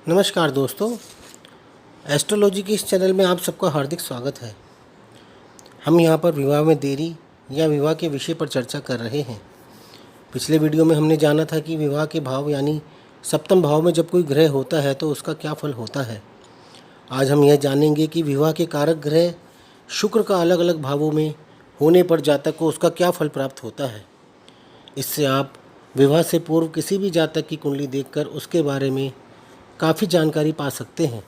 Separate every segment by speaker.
Speaker 1: नमस्कार दोस्तों, एस्ट्रोलॉजी के इस चैनल में आप सबका हार्दिक स्वागत है। हम यहाँ पर विवाह में देरी या विवाह के विषय पर चर्चा कर रहे हैं। पिछले वीडियो में हमने जाना था कि विवाह के भाव यानी सप्तम भाव में जब कोई ग्रह होता है तो उसका क्या फल होता है। आज हम यह जानेंगे कि विवाह के कारक ग्रह शुक्र का अलग अलग भावों में होने पर जातक को उसका क्या फल प्राप्त होता है। इससे आप विवाह से पूर्व किसी भी जातक की कुंडली देखकर उसके बारे में काफ़ी जानकारी पा सकते हैं।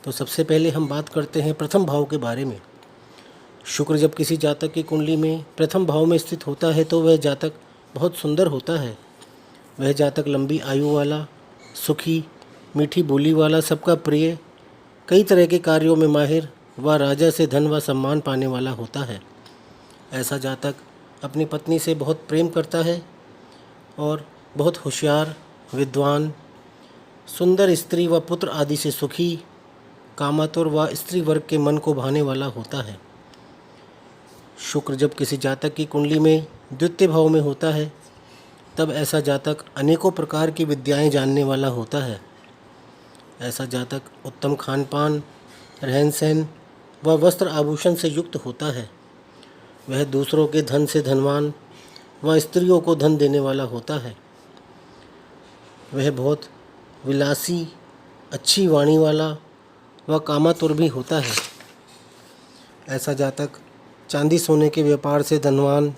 Speaker 1: तो सबसे पहले हम बात करते हैं प्रथम भाव के बारे में। शुक्र जब किसी जातक की कुंडली में प्रथम भाव में स्थित होता है तो वह जातक बहुत सुंदर होता है। वह जातक लंबी आयु वाला, सुखी, मीठी बोली वाला, सबका प्रिय, कई तरह के कार्यों में माहिर व राजा से धन व सम्मान पाने वाला होता है। ऐसा जातक अपनी पत्नी से बहुत प्रेम करता है और बहुत होशियार, विद्वान, सुंदर स्त्री व पुत्र आदि से सुखी, कामातुर व स्त्री वर्ग के मन को भाने वाला होता है। शुक्र जब किसी जातक की कुंडली में द्वितीय भाव में होता है तब ऐसा जातक अनेकों प्रकार की विद्याएं जानने वाला होता है। ऐसा जातक उत्तम खान पान, रहन सहन व वस्त्र आभूषण से युक्त होता है। वह दूसरों के धन से धनवान व स्त्रियों को धन देने वाला होता है। वह बहुत विलासी, अच्छी वाणी वाला व कामातुर भी होता है। ऐसा जातक चांदी सोने के व्यापार से धनवान,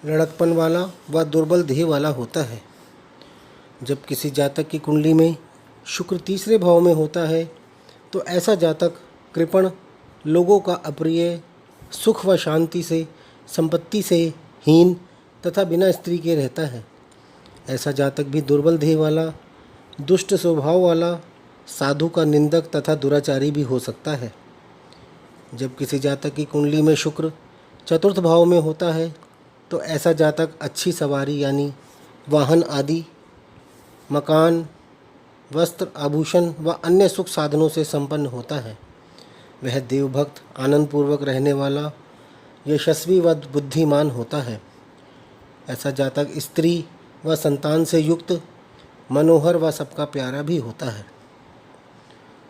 Speaker 1: लड़कपन वाला व दुर्बल देह वाला होता है। जब किसी जातक की कुंडली में शुक्र तीसरे भाव में होता है तो ऐसा जातक कृपण, लोगों का अप्रिय, सुख व शांति से, संपत्ति से हीन तथा बिना स्त्री के रहता है। ऐसा जातक भी दुर्बल देह वाला, दुष्ट स्वभाव वाला, साधु का निंदक तथा दुराचारी भी हो सकता है। जब किसी जातक की कुंडली में शुक्र चतुर्थ भाव में होता है तो ऐसा जातक अच्छी सवारी यानी वाहन आदि, मकान, वस्त्र, आभूषण व अन्य सुख साधनों से संपन्न होता है। वह देवभक्त, आनंदपूर्वक रहने वाला, यशस्वी व बुद्धिमान होता है। ऐसा जातक स्त्री व संतान से युक्त, मनोहर व सबका प्यारा भी होता है।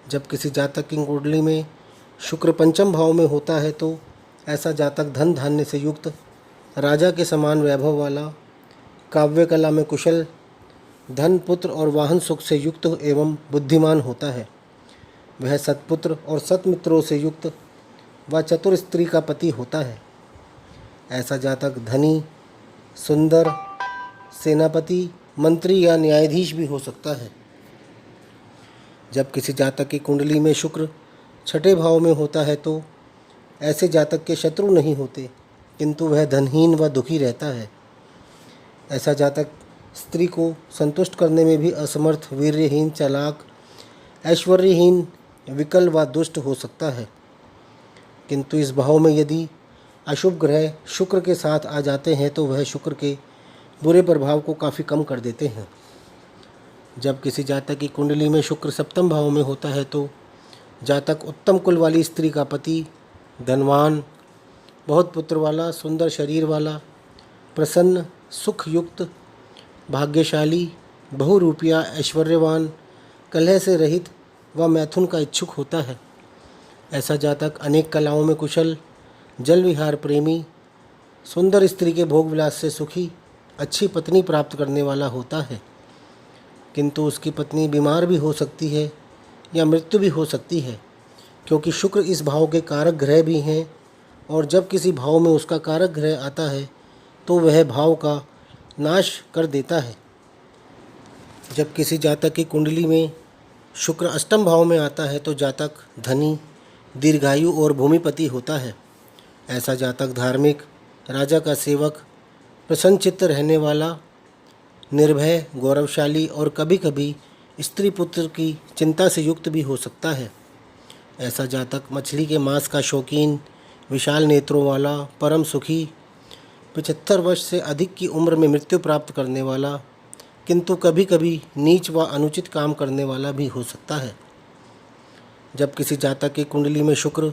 Speaker 1: जब किसी जातक की कुंडली में शुक्र पंचम भाव में होता है तो ऐसा जातक धन धान्य से युक्त, राजा के समान वैभव वाला, काव्य कला में कुशल, धन, पुत्र और वाहन सुख से युक्त एवं बुद्धिमान होता है। वह सत्पुत्र और सत्मित्रों से युक्त व चतुर स्त्री का पति होता है। ऐसा जातक धनी, सुंदर, सेनापति, मंत्री या न्यायाधीश भी हो सकता है। जब किसी जातक की कुंडली में शुक्र छठे भाव में होता है तो ऐसे जातक के शत्रु नहीं होते, किंतु वह धनहीन व दुखी रहता है। ऐसा जातक स्त्री को संतुष्ट करने में भी असमर्थ, वीर्यहीन, चालाक, ऐश्वर्यहीन, विकल व दुष्ट हो सकता है। किंतु इस भाव में यदि अशुभ ग्रह शुक्र के साथ आ जाते हैं तो वह शुक्र के बुरे प्रभाव को काफ़ी कम कर देते हैं। जब किसी जातक की कुंडली में शुक्र सप्तम भाव में होता है तो जातक उत्तम कुल वाली स्त्री का पति, धनवान, बहुत पुत्र वाला, सुंदर शरीर वाला, प्रसन्न, सुख युक्त, भाग्यशाली, बहुरूपिया, ऐश्वर्यवान, कलह से रहित व मैथुन का इच्छुक होता है। ऐसा जातक अनेक कलाओं में कुशल, जल विहार प्रेमी, सुंदर स्त्री के भोग विलास से सुखी, अच्छी पत्नी प्राप्त करने वाला होता है। किंतु उसकी पत्नी बीमार भी हो सकती है या मृत्यु भी हो सकती है, क्योंकि शुक्र इस भाव के कारक ग्रह भी हैं और जब किसी भाव में उसका कारक ग्रह आता है तो वह भाव का नाश कर देता है। जब किसी जातक की कुंडली में शुक्र अष्टम भाव में आता है तो जातक धनी, दीर्घायु और भूमिपति होता है। ऐसा जातक धार्मिक, राजा का सेवक, प्रसन्नचित्त रहने वाला, निर्भय, गौरवशाली और कभी कभी स्त्री पुत्र की चिंता से युक्त भी हो सकता है। ऐसा जातक मछली के मांस का शौकीन, विशाल नेत्रों वाला, परम सुखी, 75 वर्ष से अधिक की उम्र में मृत्यु प्राप्त करने वाला, किंतु कभी कभी नीच व अनुचित काम करने वाला भी हो सकता है। जब किसी जातक की कुंडली में शुक्र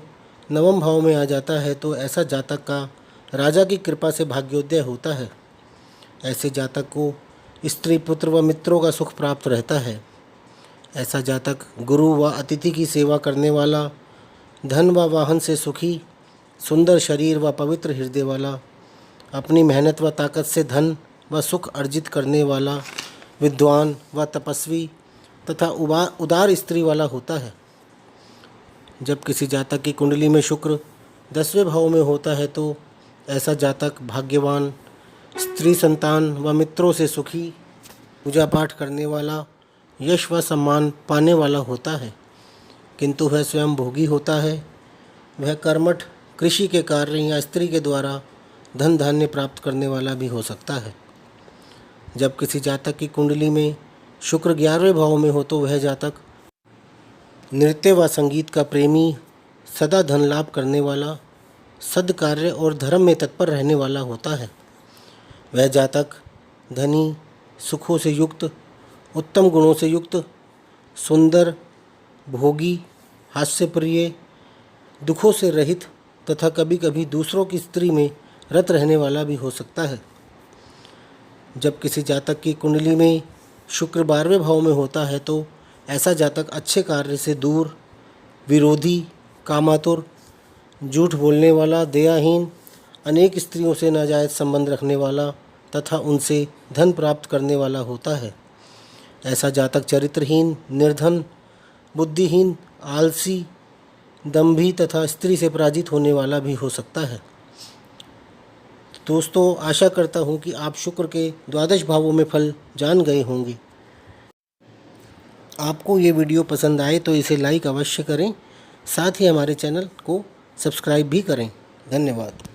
Speaker 1: नवम भाव में आ जाता है तो ऐसा जातक का राजा की कृपा से भाग्योदय होता है। ऐसे जातक को स्त्री, पुत्र व मित्रों का सुख प्राप्त रहता है। ऐसा जातक गुरु व अतिथि की सेवा करने वाला, धन व वाहन से सुखी, सुंदर शरीर व पवित्र हृदय वाला, अपनी मेहनत व ताकत से धन व सुख अर्जित करने वाला, विद्वान व तपस्वी तथा उदार स्त्री वाला होता है। जब किसी जातक की कुंडली में शुक्र 10वें भाव में होता है तो ऐसा जातक भाग्यवान, स्त्री संतान व मित्रों से सुखी, पूजा पाठ करने वाला, यश व सम्मान पाने वाला होता है। किंतु वह स्वयं भोगी होता है। वह कर्मठ, कृषि के कार्य या स्त्री के द्वारा धन धान्य प्राप्त करने वाला भी हो सकता है। जब किसी जातक की कुंडली में शुक्र 11वें भाव में हो तो वह जातक नृत्य व संगीत का प्रेमी, सदा धन लाभ करने वाला, सद्कार्य और धर्म में तत्पर रहने वाला होता है। वह जातक धनी, सुखों से युक्त, उत्तम गुणों से युक्त, सुंदर, भोगी, हास्यप्रिय, दुखों से रहित तथा कभी कभी दूसरों की स्त्री में रत रहने वाला भी हो सकता है। जब किसी जातक की कुंडली में शुक्र 12वें भाव में होता है तो ऐसा जातक अच्छे कार्य से दूर, विरोधी, कामातुर, झूठ बोलने वाला, दयाहीन, अनेक स्त्रियों से नाजायज़ संबंध रखने वाला तथा उनसे धन प्राप्त करने वाला होता है। ऐसा जातक चरित्रहीन, निर्धन, बुद्धिहीन, आलसी, दंभी तथा स्त्री से पराजित होने वाला भी हो सकता है। दोस्तों, आशा करता हूँ कि आप शुक्र के 12 भावों में फल जान गए होंगे। आपको ये वीडियो पसंद आए तो इसे लाइक अवश्य करें, साथ ही हमारे चैनल को सब्सक्राइब भी करें। धन्यवाद।